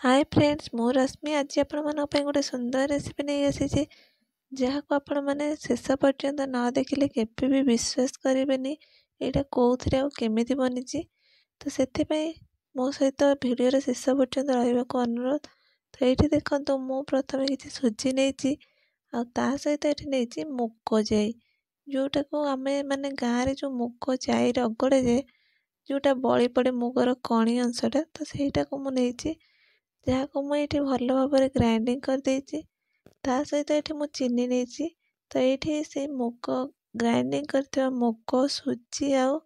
Hi friends, मु रश्मि आज गोटे सुंदर रेसिपी नहीं आसी जहाँ को आपण मैंने शेष पर्यंत न देखिले केवे भी विश्वास करेंगे यहाँ कौन केमी बनी। तो से मो सहित भिडर शेष पर्यंत रहा अनुरोध। तो ये देखो मु प्रथम किसी सुजी नहीं सहित ये नहीं मुग जाई, जोटा को आम मैंने गाँव में जो मुग जाई रगड़े जाए जोटा बड़ी पड़े मुगर कणी अंशटा, तो सहीटा को मुझे जहाँ को मुझे भल भाव ग्राइंडिंग कर देती। ता सहित ये मु चीनी नहीं, तो ये से मुग ग्राइंडिंग कर मुग सुजी आउ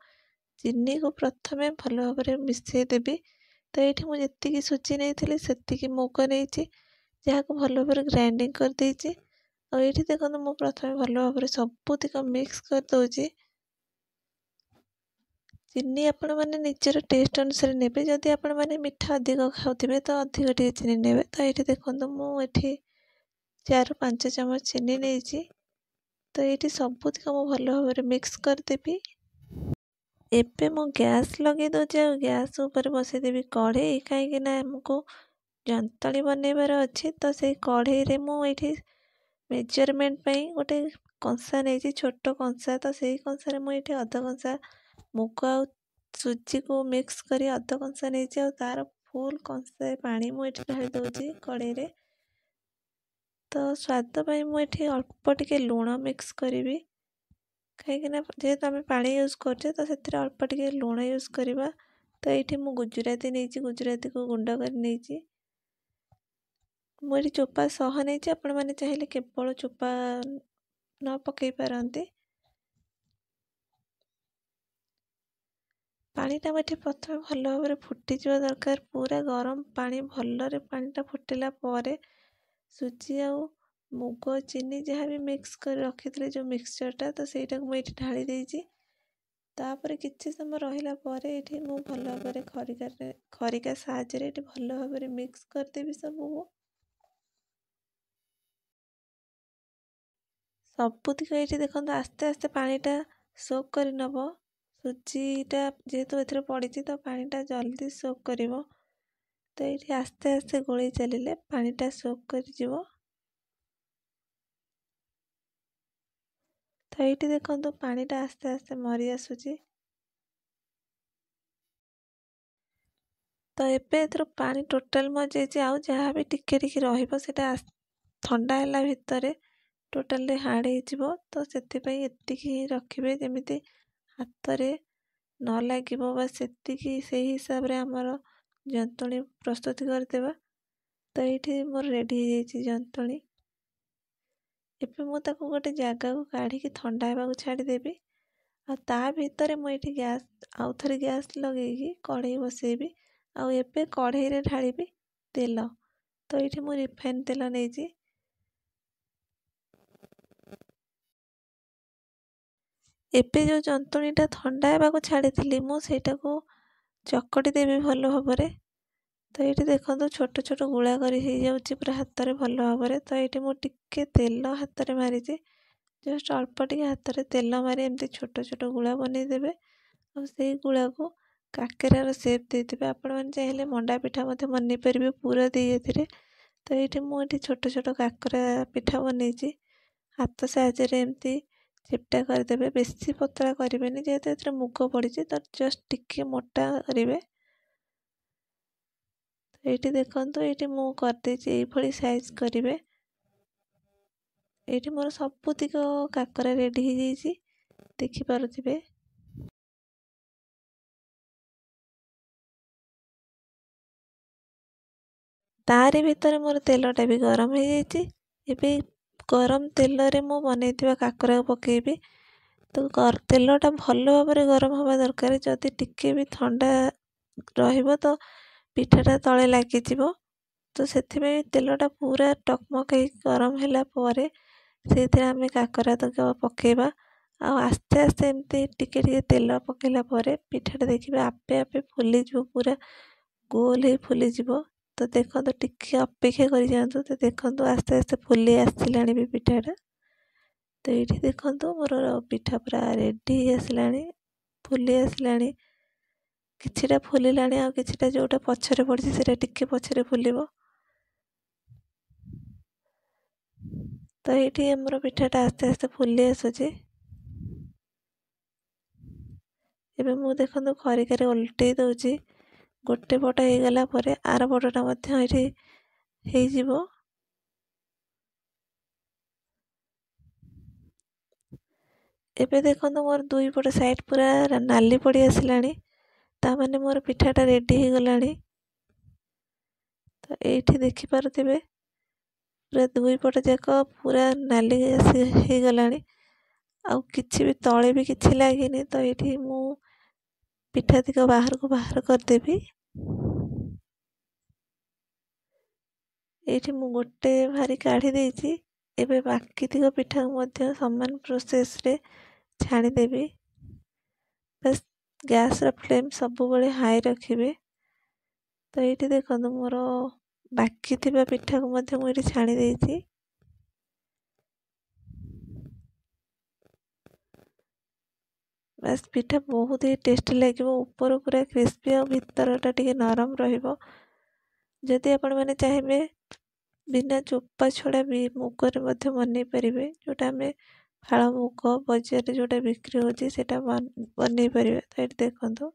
चीनी को प्रथम भल भाव मिसई देवी। तो ये मुझे सुजी नहीं से मुग नहीं जहाँ को भल भाव ग्राइंडिंग कर देती। और ये देखो मु प्रथम भल भाव सबूतिक मिक्स कर दूची। चीनी आपण मैंने निजर टेस्ट अनुसार नेबे, जदि आपण मैंने मिठा अधिक खाऊे तो अधिक टे चीनी नेबे। तो ये देखो मुझे 4-5 चमच चीनी नहीं, तो ये सबूतिक मु भल भाव मिक्स करदेवी। एबे मु गैस लगे दूचे और गैस ऊपर बसईदेवी कढ़ई, कहीं आमको जंतणी बनइबार अच्छी। तो से कढ़ई रे मुझे मेजरमेंट गोटे कंसा नहीं, छोट कंसा। तो से कंसा मुझे अध कंसा मुग आ सुजी को मिक्स करी अध कंसा नहीं, तार फुल कंसा पानी मुझे ढाली दूची कढ़ई रे। तो स्वाद पाई मुझे अल्प टिके लुण मिक्स करी, कहीं जेहेतु आम पा यूज कर तो से अल्प टिके लुण यूज करवा। तो ये मु गुजराती नहीं, गुजराती को गुंड कर मुझे चोपा सह नहीं। आपण मैंने चाहिए केवल चोपा न पकई पारती। पानीटा मुझे प्रथम भल भाव फुटी जा दरकार, पूरा गरम पानी भलरे पानीटा फुटिला पर सुजी आ मुग चीनी जहाँ भी मिक्स कर रखी जो मिक्सचरटा, तो सहीटा मुझे ढाली देती। तापर किसी समय रहा पर ये मु भल भाव खरिका साहाय्य भल भाव मिक्स करदेवी सबूतिक। ये देखो आस्ते आस्ते पानीटा सोक कर नब, सुजीटा जेहेतु ए पड़ी तो पानीटा जल्दी सोक कर। तो ये आस्ते आस्ते गोली चलिए पानीटा सोक कर। तो ये देखो पानीटा आस्ते आस्ते मरी आसूची। तो एबे एथर पानी टोटाल मर आउ जहाँ भी टिके टिके रहिबो सेटा ठंडा है भितर टोटाल हार्ड हो। तो से एतिकी रखिए जमीती हाथ में न लगे, बस से हिसाब रे आमर जंतणी प्रस्तुति करदेवा। तो ये मोर रेडी हो जंतणी। एबे मुझे गोटे जगह को काढ़ी ठंडा होगा छाड़देवी। आ ता भितर मुझे गैस आउ थे गैस लगे कढ़ई बसैबी। आउ एबे कढ़ई रे ढालिबी तेल। तो ये मु रिफाइन तेल नहीं। एबे जो जंतुणीटा ठंडा होगा छाड़ी मुझा को चकटी देवी भल भाव। तो ये देखो छोट छोट गुला करी पूरा हाथ में भल भाव। तो ये मुझे तेल हाथ में मारी, जस्ट अल्प टे हाथ में तेल मारी एमती छोट छोट गुला बनईदेवे। और से गुला को काकेरार सेप देते आपण मैंने चाहिए मंडा पिठा बन पारे पूरा दी ए। तो ये मुझे छोट छोट काकरा पिठा बनई हाथ साहाय्य एमती चिपटा करदेवे। बेसी पतला करेंगे जेहेतु ये मुग पड़ी, तो जस्ट टिके मोटा करेंगे। तो ये देखो ये मु करदे साइज करेंगे। ये मोर सबूतिक काकरा रेडी हो देखिपे। तारी भितर मोर तेलटा भी गरम हो जाए। गरम तेल रे मु बनईथिबा काकरा पकेबी। तो तेलटा भल भाव गरम हवा दरकार, जदि टिके भी ठंडा रहिबो तो पिठाटा तले लगी। तो से तेलटा पूरा टकमक गरम है से आम काकरा तक पकेबा। आस्ते आस्ते एमती टिके टिके तेल पकेला पिठाटा देखिए आपे आपे फुली पूरा गोल ही फुली। तो देखो टिके अपेक्षा कर जातु। तो देखो आस्ते आस्ते फुली आसला भी पिठाटा। तो ये देखो मोर पिठा पूरा रेडी आसला फुली आसला। किछिटा फुलिलाଣି ଆଉ किछिटा जोटा पछरे पड़िछि सेटा टिके पछरे फुलिबो। तो ये आमर पिठाटा आस्ते आस्ते फुली आसुची। एबे मु देखंतु खरिकारे ओल्टेई दउची। गोटे पट ହେଇଗଲା ପରେ आर पटटा ମଧ୍ୟ ଏଠି ହେଇଯିବ। एबे देखंतु मोर दुई पट साइड पूरा नाली पड़ी आसिलाणी। ता माने मोर पिठाटा रेडी हो गलाणी। तो एठी देखि पारुथिबे पूरा दुई पट जाक पूरा नाली हो गलाणी। आउ किछि भी तळे भी किछि लागिनी। तो एठी मु पिठा तिक बाहर को बाहर कर देबी। एठी मु गोटे भारी काढ़ी देइछि। एबे बाकी तिक पिठा को मध्य समान प्रोसेस रे छाणी देबी। बस गैस रा फ्लेम सब बळे हाई रखिबे। तो एठी देखंतु मोर बाकी थिबा पिठा को मध्य मु एठी छाणी देइछि। बस पिठा बहुत ही टेस्टी लगे। ऊपर पूरा क्रिस्पी और भितरटा टिके नरम रहिबो। जदि आपण माने चाहिए बिना चोपा छड़ा भी मुगरे मध्य बनै परिबे। जोटा हमें फाଳ मुग बजार जोटा बिक्री होची सेटा बनै परिबे। तो एठी देखंतु।